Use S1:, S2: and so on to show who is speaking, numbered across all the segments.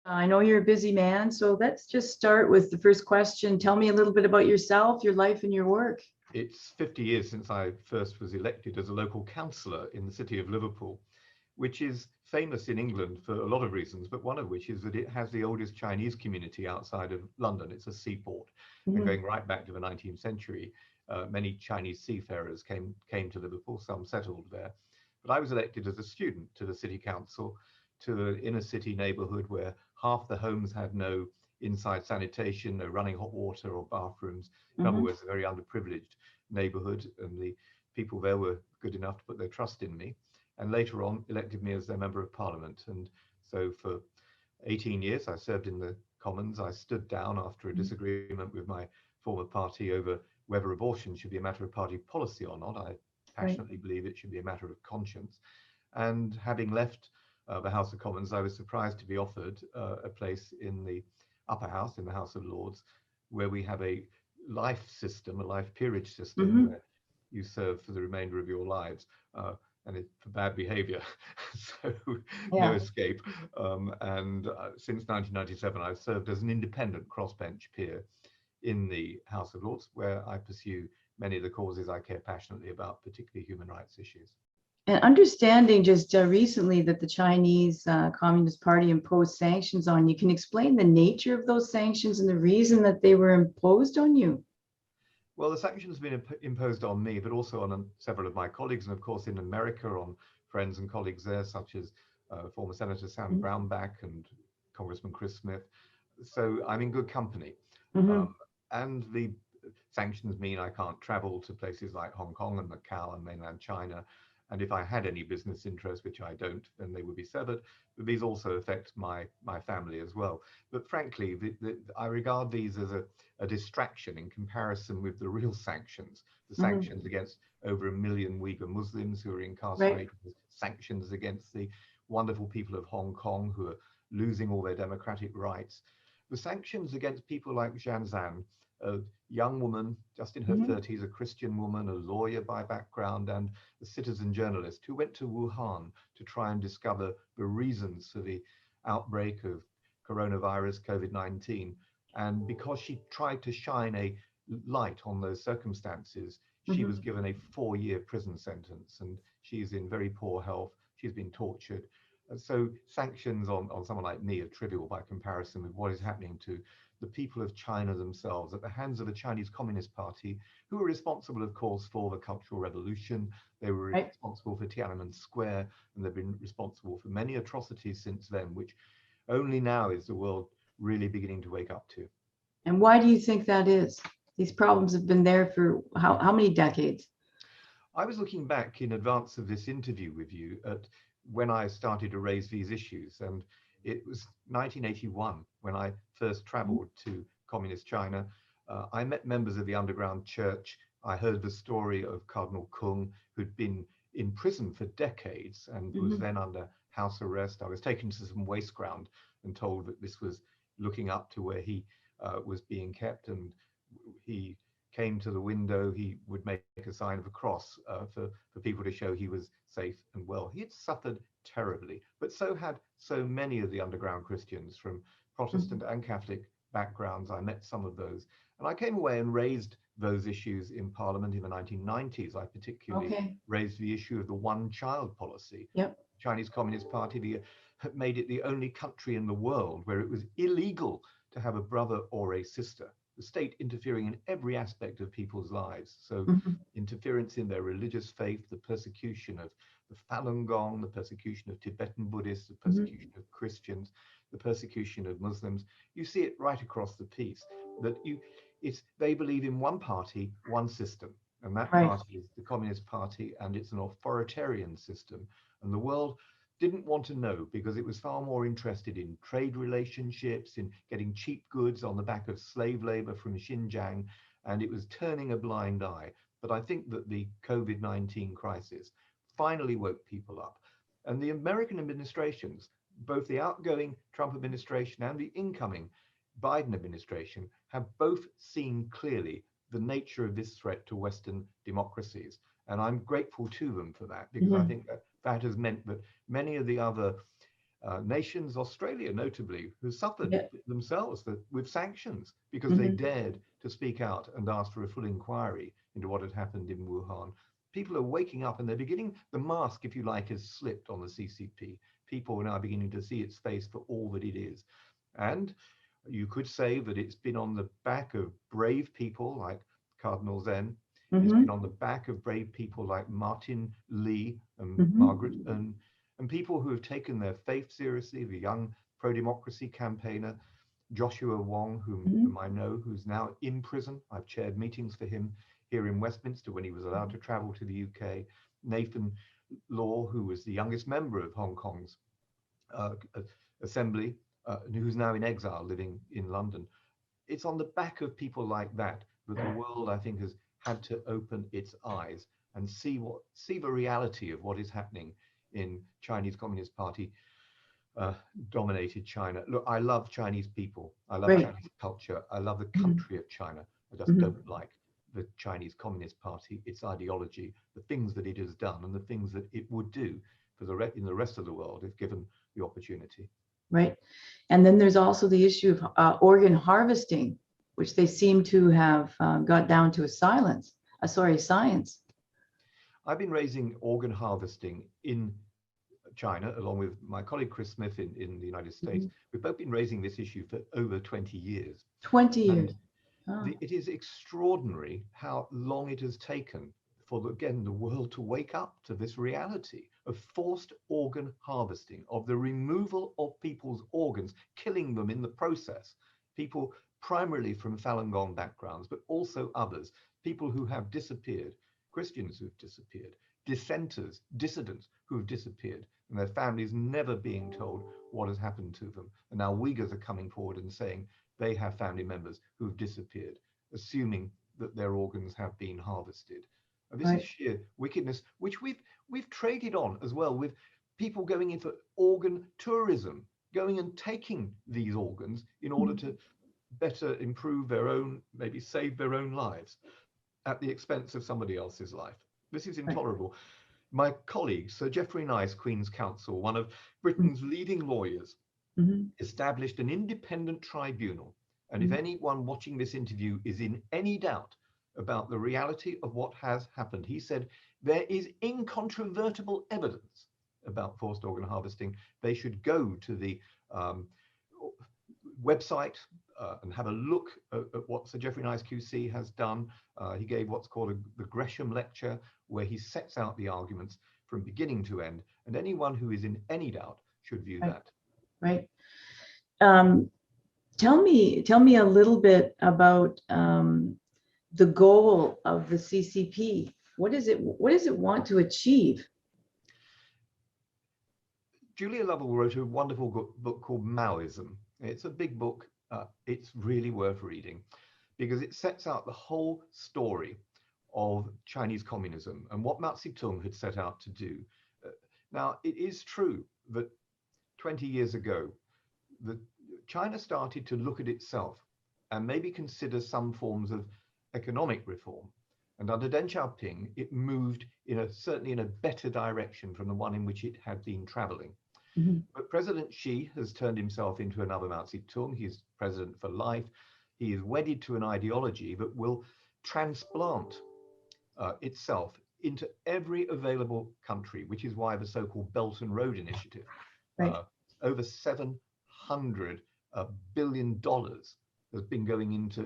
S1: I know you're a busy man, so let's just start with the first question. Tell me a little bit about yourself, your life, and your work.
S2: It's 50 years since I first was elected as a local councillor in the city of Liverpool, which is famous in England for a lot of reasons, but one of which is that it has the oldest Chinese community outside of London. It's a seaport, and going right back to the 19th century, many Chinese seafarers came to Liverpool, some settled there. But I was elected as a student to the city council, to an inner city neighbourhood where half the homes had no inside sanitation, no running hot water or bathrooms. In other words, a very underprivileged neighbourhood, and the people there were good enough to put their trust in me, and later on elected me as their Member of Parliament. And so for 18 years I served in the Commons. I stood down after a disagreement with my former party over whether abortion should be a matter of party policy or not. I passionately believe it should be a matter of conscience. And having left the House of Commons, I was surprised to be offered a place in the upper house, in the House of Lords, where we have a life system, a life peerage system, where you serve for the remainder of your lives, and it's for bad behavior, so no escape. And since 1997, I've served as an independent crossbench peer in the House of Lords, where I pursue many of the causes I care passionately about, particularly human rights issues.
S1: And understanding just recently that the Chinese Communist Party imposed sanctions on you, can you explain the nature of those sanctions and the reason that they were imposed on you?
S2: Well, the sanctions have been imposed on me, but also on several of my colleagues, and of course in America on friends and colleagues there, such as former Senator Sam Brownback and Congressman Chris Smith. So I'm in good company. And the sanctions mean I can't travel to places like Hong Kong and Macau and mainland China. And if I had any business interests, which I don't, then they would be severed. But these also affect my family as well. But frankly, I regard these as a distraction in comparison with the real sanctions, the sanctions against over 1 million Uyghur Muslims who are incarcerated, sanctions against the wonderful people of Hong Kong who are losing all their democratic rights. The sanctions against people like Zhan Zhan, a young woman just in her 30s, a Christian woman, a lawyer by background, and a citizen journalist who went to Wuhan to try and discover the reasons for the outbreak of coronavirus, COVID-19. And because she tried to shine a light on those circumstances, she was given a 4-year prison sentence, and she's in very poor health. She's been tortured. So sanctions on someone like me are trivial by comparison with what is happening to the people of China themselves at the hands of the Chinese Communist Party, who were responsible, of course, for the Cultural Revolution. They were responsible for Tiananmen Square, and they've been responsible for many atrocities since then, which only now is the world really beginning to wake up to.
S1: And why do you think that is? These problems have been there for how many decades?
S2: I was looking back in advance of this interview with you at when I started to raise these issues, and it was 1981 when I first traveled to communist China. I met members of the underground church. I heard the story of Cardinal Kung, who'd been in prison for decades and was then under house arrest. I was taken to some waste ground and told that this was looking up to where he was being kept, and he came to the window. He would make a sign of a cross for people to show he was safe and well. He had suffered terribly, but so had so many of the underground Christians from Protestant and Catholic backgrounds. I met some of those, and I came away and raised those issues in Parliament in the 1990s. I particularly raised the issue of the one-child policy. Chinese Communist Party made it the only country in the world where it was illegal to have a brother or a sister. The state interfering in every aspect of people's lives. So interference in their religious faith, the persecution of the Falun Gong, the persecution of Tibetan Buddhists, the persecution of Christians, the persecution of Muslims. You see it right across the piece, that they believe in one party, one system. And that party is the Communist Party, and it's an authoritarian system. And the world didn't want to know, because it was far more interested in trade relationships, in getting cheap goods on the back of slave labor from Xinjiang, and it was turning a blind eye. But I think that the COVID-19 crisis finally woke people up. And the American administrations, both the outgoing Trump administration and the incoming Biden administration, have both seen clearly the nature of this threat to Western democracies. And I'm grateful to them for that, because I think that has meant that many of the other nations, Australia notably, who suffered
S1: Yeah.
S2: themselves with sanctions because they
S1: Mhm.
S2: dared to speak out and ask for a full inquiry into what had happened in Wuhan. People are waking up and they're beginning, the mask, if you like, has slipped on the CCP. People are now beginning to see its face for all that it is. And you could say that it's been on the back of brave people like Cardinal Zen. It's been
S1: Mhm.
S2: on the back of brave people like Martin Lee and Margaret,
S1: Mhm.
S2: and people who have taken their faith seriously. The young pro-democracy campaigner, Joshua Wong,
S1: Mhm.
S2: whom I know, who's now in prison. I've chaired meetings for him here in Westminster when he was allowed to travel to the UK. Nathan Law, who was the youngest member of Hong Kong's uh, assembly, who's now in exile living in London. It's on the back of people like that that the world, I think, has had to open its eyes and see the reality of what is happening in Chinese Communist Party dominated China. Look, I love Chinese people. I love
S1: Right.
S2: Chinese culture. I love the
S1: Mhm.
S2: country of China. I just
S1: Mhm.
S2: don't like the Chinese Communist Party, its ideology, the things that it has done, and the things that it would do for in the rest of the world if given the opportunity.
S1: Right. And then there's also the issue of organ harvesting, which they seem to have got down to a science.
S2: I've been raising organ harvesting in China, along with my colleague Chris Smith in the United States.
S1: Mhm.
S2: We've both been raising this issue for over 20 years.
S1: 20
S2: And
S1: years. Oh.
S2: it is extraordinary how long it has taken for, again, the world to wake up to this reality of forced organ harvesting, of the removal of people's organs, killing them in the process. People primarily from Falun Gong backgrounds, but also others, people who have disappeared, Christians who've disappeared, dissenters, dissidents who've disappeared, and their families never being told what has happened to them. And now Uyghurs are coming forward and saying they have family members who've disappeared, assuming that their organs have been harvested. And this is
S1: Right.
S2: sheer wickedness, which we've traded on as well, with people going in for organ tourism, going and taking these organs in order to better improve their own, maybe save their own lives at the expense of somebody else's life. This is
S1: Right.
S2: intolerable. My colleague, Sir Geoffrey Nice, Queen's Counsel, one of Britain's leading lawyers,
S1: Mhm.
S2: established an independent tribunal. And if
S1: Mhm.
S2: anyone watching this interview is in any doubt about the reality of what has happened, he said, there is incontrovertible evidence about forced organ harvesting. They should go to the website and have a look at what Sir Geoffrey Nice QC has done. He gave what's called the Gresham Lecture, where he sets out the arguments from beginning to end. And anyone who is in any doubt should view
S1: Right.
S2: that.
S1: Right. Um, tell me a little bit about the goal of the CCP. What does it want to achieve?
S2: Julia Lovell wrote a wonderful book called Maoism. It's a big book. It's really worth reading because it sets out the whole story of Chinese communism and what Mao Zedong had set out to do. Now, it is true that 20 years ago, China started to look at itself and maybe consider some forms of economic reform. And under Deng Xiaoping, it moved certainly in a better direction from the one in which it had been traveling.
S1: Mhm.
S2: But President Xi has turned himself into another Mao Zedong. He's president for life. He is wedded to an ideology that will transplant itself into every available country, which is why the so-called Belt and Road Initiative,
S1: Right.
S2: over $700 billion has been going into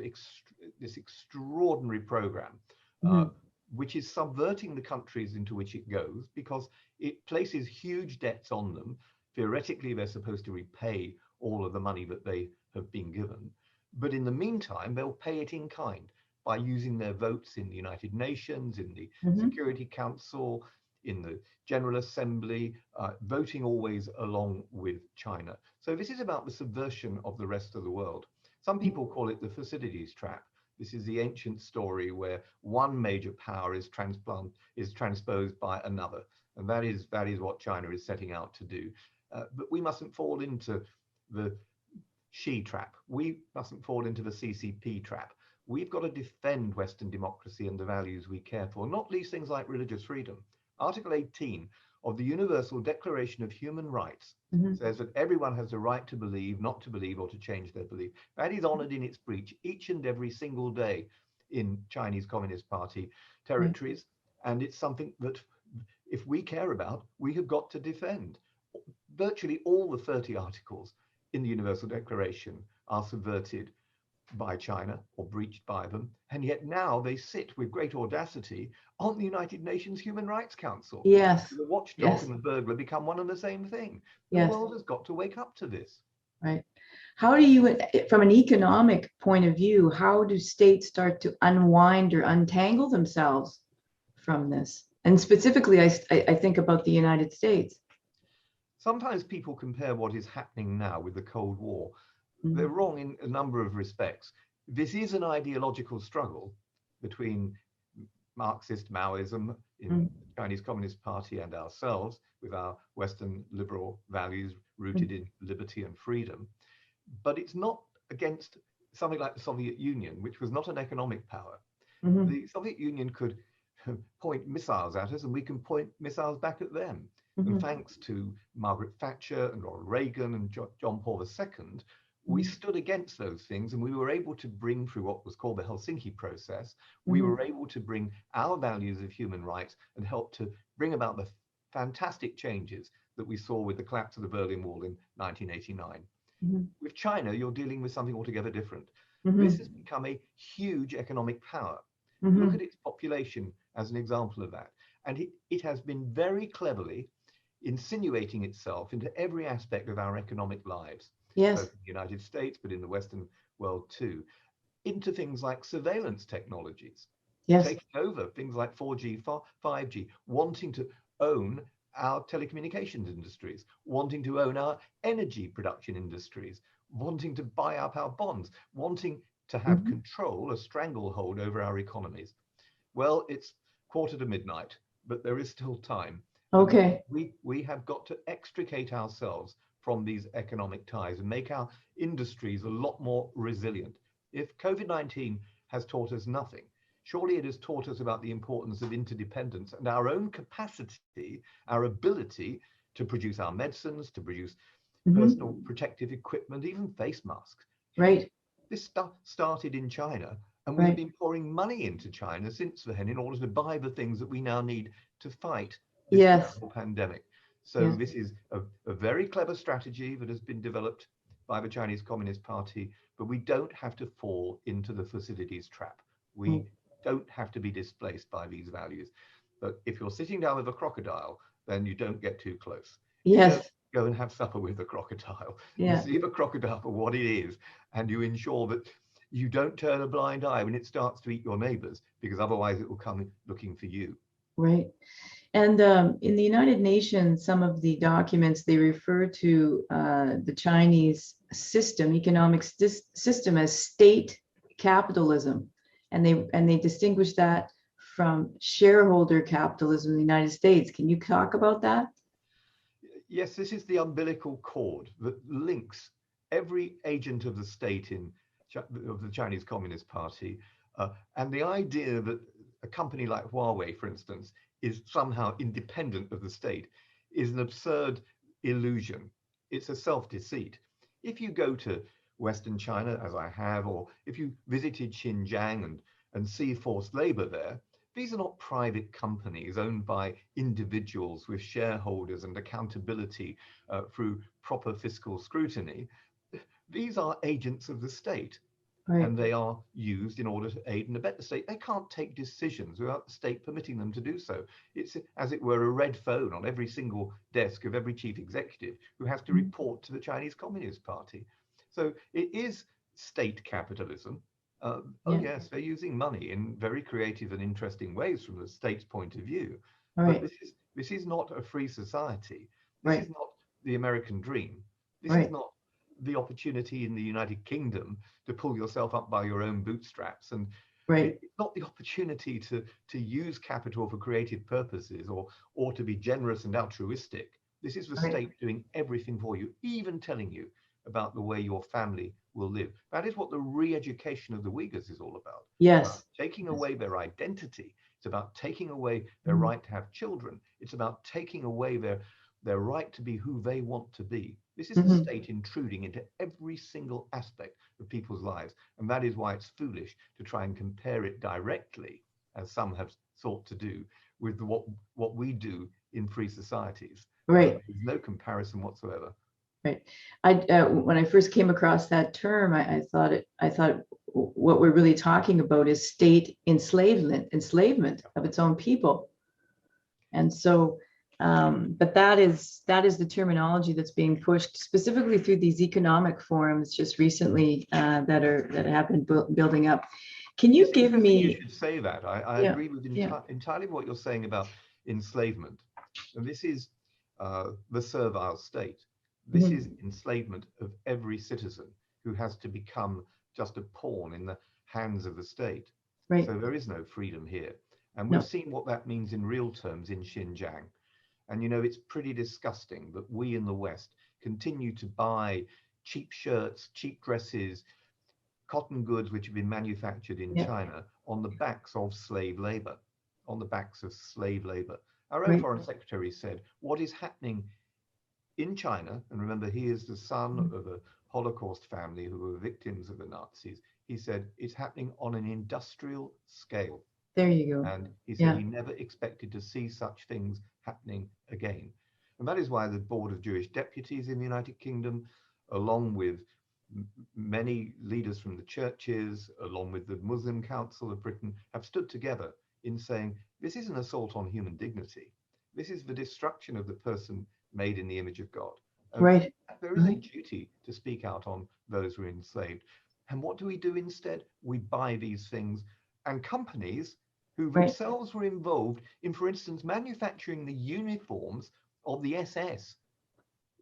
S2: this extraordinary program,
S1: Mhm.
S2: which is subverting the countries into which it goes because it places huge debts on them. Theoretically, they're supposed to repay all of the money that they have been given. But in the meantime, they'll pay it in kind by using their votes in the United Nations, in the
S1: Mhm.
S2: Security Council, in the General Assembly, voting always along with China. So this is about the subversion of the rest of the world. Some people call it the Thucydides trap. This is the ancient story where one major power is transposed by another. And that is what China is setting out to do. But we mustn't fall into the Xi trap. We mustn't fall into the CCP trap. We've got to defend Western democracy and the values we care for, not least things like religious freedom. Article 18 of the Universal Declaration of Human Rights
S1: Mhm.
S2: says that everyone has the right to believe, not to believe, or to change their belief. That is honored in its breach each and every single day in Chinese Communist Party territories. And it's something that if we care about, we have got to defend. Virtually all the 30 articles in the Universal Declaration are subverted by China or breached by them, and yet now they sit with great audacity on the United Nations Human Rights Council.
S1: Yes.
S2: The watchdog
S1: Yes.
S2: and the burglar become one and the same thing. The
S1: Yes.
S2: world has got to wake up to this.
S1: Right. How do you, from an economic point of view, how do states start to unwind or untangle themselves from this? And specifically, I think about the United States.
S2: Sometimes people compare what is happening now with the Cold War.
S1: Mhm.
S2: They're wrong in a number of respects. This is an ideological struggle between Marxist Maoism in the Chinese Communist Party and ourselves, with our Western liberal values rooted in liberty and freedom. But it's not against something like the Soviet Union, which was not an economic power.
S1: Mhm.
S2: The Soviet Union could point missiles at us and we can point missiles back at them. And
S1: Mhm.
S2: thanks to Margaret Thatcher and Ronald Reagan and John Paul II, we stood against those things, and we were able to bring through what was called the Helsinki process. We
S1: Mhm.
S2: were able to bring our values of human rights and help to bring about the fantastic changes that we saw with the collapse of the Berlin Wall in 1989.
S1: Mhm.
S2: With China, you're dealing with something altogether different.
S1: Mhm.
S2: This has become a huge economic power.
S1: Mhm.
S2: Look at its population as an example of that. And it has been very cleverly insinuating itself into every aspect of our economic lives,
S1: Yes.
S2: both in the United States, but in the Western world too, into things like surveillance technologies,
S1: Yes.
S2: taking over things like 4G, 5G, wanting to own our telecommunications industries, wanting to own our energy production industries, wanting to buy up our bonds, wanting to have
S1: Mhm.
S2: control, a stranglehold over our economies. Well, it's quarter to midnight, but there is still time.
S1: Okay.
S2: We have got to extricate ourselves from these economic ties and make our industries a lot more resilient. If COVID-19 has taught us nothing, surely it has taught us about the importance of interdependence and our own capacity, our ability to produce our medicines, to produce
S1: Mhm.
S2: personal protective equipment, even face masks.
S1: Right.
S2: This stuff started in China, and we've
S1: Right.
S2: been pouring money into China since then in order to buy the things that we now need to fight this
S1: Yes.
S2: terrible pandemic. So
S1: Yes.
S2: this is a very clever strategy that has been developed by the Chinese Communist Party, but we don't have to fall into the Thucydides trap. We don't have to be displaced by these values. But if you're sitting down with a crocodile, then you don't get too close. You
S1: Yes.
S2: don't go and have supper with the crocodile. You
S1: Yeah.
S2: see the crocodile for what it is, and you ensure that you don't turn a blind eye when it starts to eat your neighbors, because otherwise it will come looking for you.
S1: Right. And in the United Nations, some of the documents, they refer to the Chinese system, economic system, as state capitalism. And they distinguish that from shareholder capitalism in the United States. Can you talk about that?
S2: Yes, this is the umbilical cord that links every agent of the state of the Chinese Communist Party, and the idea that a company like Huawei, for instance, is somehow independent of the state is an absurd illusion. It's a self-deceit. If you go to Western China, as I have, or if you visited Xinjiang and see forced labor there, these are not private companies owned by individuals with shareholders and accountability through proper fiscal scrutiny. These are agents of the state,
S1: Right.
S2: and they are used in order to aid and abet the state. They can't take decisions without the state permitting them to do so. It's, as it were, a red phone on every single desk of every chief executive who has to report to the Chinese Communist Party. So it is state capitalism. Oh yes, they're using money in very creative and interesting ways from the state's point of view.
S1: Right.
S2: But this is not a free society. This
S1: Right.
S2: is not the American dream. This
S1: Right.
S2: is not the opportunity in the United Kingdom to pull yourself up by your own bootstraps. And
S1: Right.
S2: it's not the opportunity to use capital for creative purposes or to be generous and altruistic. This is the
S1: Right.
S2: state doing everything for you, even telling you about the way your family will live. That is what the re-education of the Uyghurs is all about.
S1: Yes.
S2: Taking away their identity, It's about taking away their right to have children. It's about taking away their right to be who they want to be. This is the state intruding into every single aspect of people's lives. And that is why it's foolish to try and compare it directly, as some have sought to do, with what we do in free societies.
S1: Right.
S2: There's no comparison whatsoever.
S1: Right. When I first came across that term, I thought what we're really talking about is state enslavement of its own people. And so, but that is the terminology that's being pushed specifically through these economic forums just recently that have been building up. Can you give me?
S2: You should say that. I agree with entirely what you're saying about enslavement. And this is the servile state. This is enslavement of every citizen who has to become just a pawn in the hands of the state.
S1: Right.
S2: So there is no freedom here. And we've seen what that means in real terms in Xinjiang. And, you know, it's pretty disgusting that we in the West continue to buy cheap shirts, cheap dresses, cotton goods which have been manufactured in China on the backs of slave labor, Our own foreign secretary said, what is happening in China, and remember, he is the son of a Holocaust family who were victims of the Nazis. He said it's happening on an industrial scale.
S1: There you go.
S2: And he said he never expected to see such things happening again. And that is why the Board of Jewish Deputies in the United Kingdom, along with many leaders from the churches, along with the Muslim Council of Britain, have stood together in saying, this is an assault on human dignity. This is the destruction of the person made in the image of God. And there is a duty to speak out on those who are enslaved. And what do we do instead? We buy these things, and companies who themselves were involved in, for instance, manufacturing the uniforms of the SS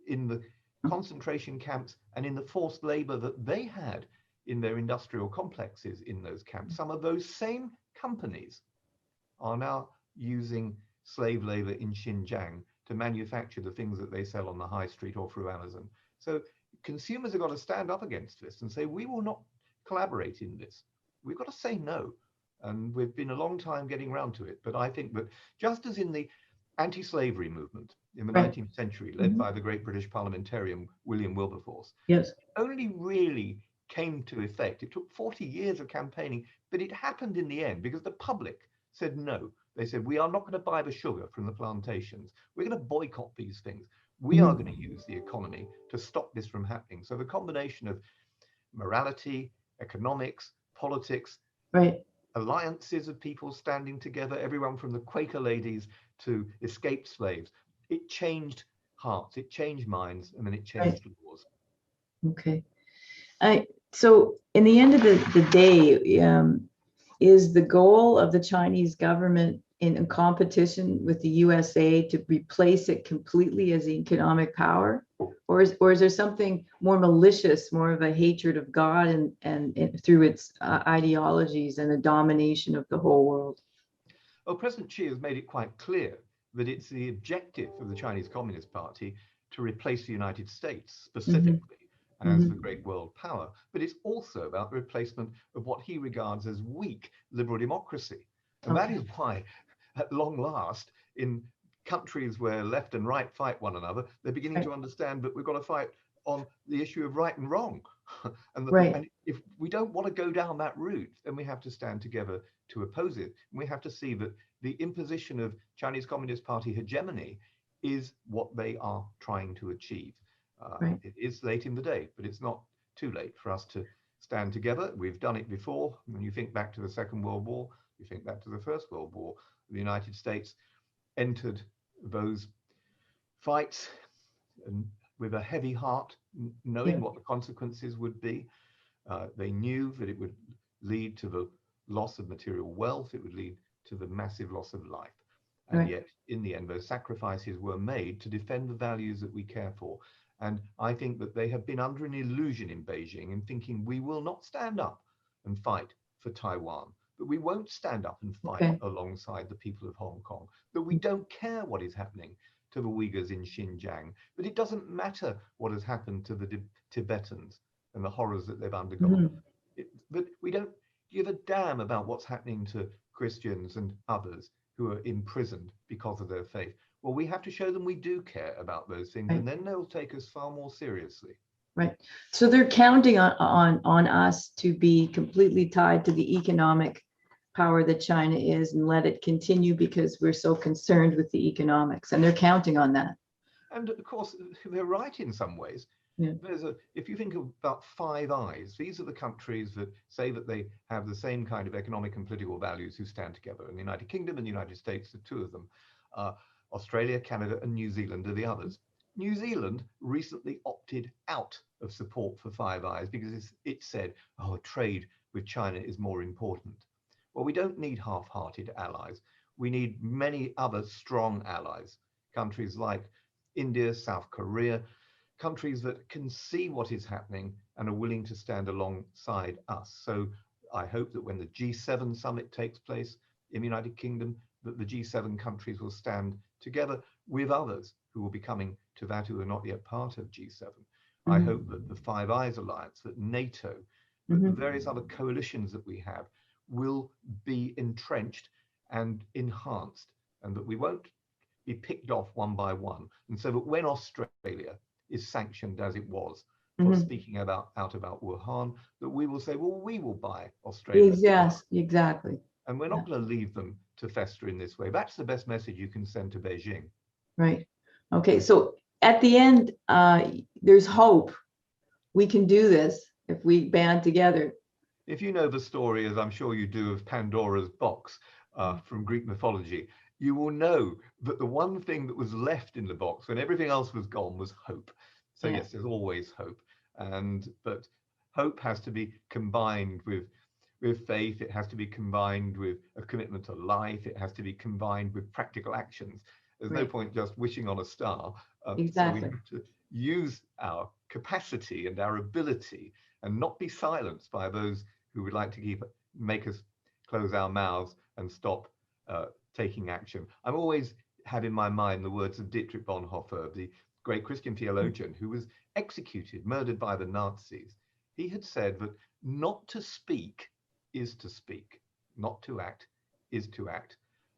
S2: in the concentration camps and in the forced labor that they had in their industrial complexes in those camps. Some of those same companies are now using slave labor in Xinjiang to manufacture the things that they sell on the high street or through Amazon. So consumers have got to stand up against this and say, we will not collaborate in this. We've got to say no. And we've been a long time getting around to it. But I think that just as in the anti-slavery movement in the 19th century, led by the great British parliamentarian William Wilberforce, only really came to effect. It took 40 years of campaigning, but it happened in the end because the public said no. They said, we are not going to buy the sugar from the plantations. We're going to boycott these things. We are going to use the economy to stop this from happening. So the combination of morality, economics, politics, alliances of people standing together, everyone from the Quaker ladies to escaped slaves, it changed hearts, it changed minds, and then it changed laws.
S1: Okay. So in the end of the day, is the goal of the Chinese government in competition with the USA to replace it completely as an economic power? Or is there something more malicious, more of a hatred of God and through its ideologies and the domination of the whole world?
S2: Well, President Xi has made it quite clear that it's the objective of the Chinese Communist Party to replace the United States specifically as the great world power. But it's also about the replacement of what he regards as weak liberal democracy. And that is why, at long last, in countries where left and right fight one another, they're beginning to understand that we've got to fight on the issue of right and wrong. And if we don't want to go down that route, then we have to stand together to oppose it. And we have to see that the imposition of Chinese Communist Party hegemony is what they are trying to achieve. It is late in the day, but it's not too late for us to stand together. We've done it before. When you think back to the Second World War, you think back to the First World War, the United States entered those fights and with a heavy heart, knowing what the consequences would be. They knew that it would lead to the loss of material wealth, it would lead to the massive loss of life. And yet, in the end, those sacrifices were made to defend the values that we care for. And I think that they have been under an illusion in Beijing in thinking we will not stand up and fight for Taiwan, that we won't stand up and fight alongside the people of Hong Kong, that we don't care what is happening to the Uyghurs in Xinjiang, that it doesn't matter what has happened to the Tibetans and the horrors that they've undergone. But we don't give a damn about what's happening to Christians and others who are imprisoned because of their faith. Well, we have to show them we do care about those things,
S1: Right.
S2: and then they'll take us far more seriously.
S1: Right. So they're counting on us to be completely tied to the economic power that China is and let it continue because we're so concerned with the economics, and they're counting on that.
S2: And of course, they're right in some ways.
S1: Yeah.
S2: If you think about Five Eyes, these are the countries that say that they have the same kind of economic and political values who stand together. And the United Kingdom and the United States are two of them. Australia, Canada, and New Zealand are the others. New Zealand recently opted out of support for Five Eyes because it said, oh, trade with China is more important. Well, we don't need half-hearted allies. We need many other strong allies, countries like India, South Korea, countries that can see what is happening and are willing to stand alongside us. So I hope that when the G7 summit takes place in the United Kingdom, that the G7 countries will stand together with others who will be coming to that who are not yet part of G7. I hope that the Five Eyes Alliance, that NATO, that the various other coalitions that we have will be entrenched and enhanced, and that we won't be picked off one by one. And so that when Australia is sanctioned as it was for speaking out about Wuhan, that we will say, well, we will buy Australia.
S1: Yes, exactly.
S2: And we're not going to leave them to fester in this way. That's the best message you can send to Beijing.
S1: Right. Okay. So at the end, there's hope. We can do this if we band together.
S2: If you know the story, as I'm sure you do, of Pandora's box from Greek mythology, you will know that the one thing that was left in the box when everything else was gone was hope. So yes, there's always hope. But hope has to be combined with faith. It has to be combined with a commitment to life. It has to be combined with practical actions. There's no point just wishing on a star.
S1: Exactly.
S2: So we have to use our capacity and our ability and not be silenced by those who would like to make us close our mouths and stop taking action. I'm always have in my mind the words of Dietrich Bonhoeffer, the great Christian theologian who was executed, murdered by the Nazis. He had said that not to speak is to speak, not to act is to act.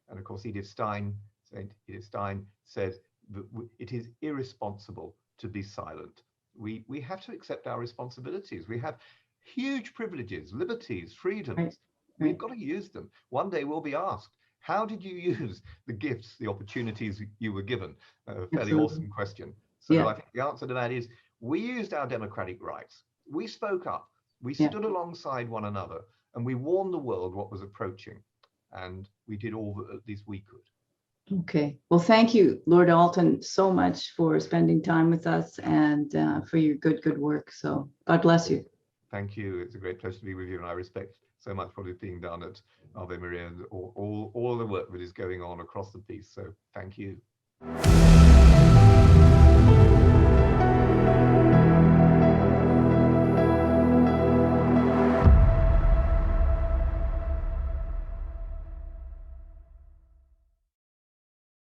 S2: And of course, Saint Edith Stein said that it is irresponsible to be silent. We have to accept our responsibilities. We have huge privileges, liberties, freedoms.
S1: Right.
S2: We've got to use them. One day we'll be asked, how did you use the gifts, the opportunities you were given? A fairly awesome question. So I think the answer to that is we used our democratic rights. We spoke up. We stood alongside one another and we warned the world what was approaching. And we did all that at least we could.
S1: Okay. Well, thank you, Lord Alton, so much for spending time with us and for your good work. So God bless you.
S2: Thank you. It's a great pleasure to be with you, and I respect so much what is being done at Ave Maria and all the work that is going on across the piece. So thank you.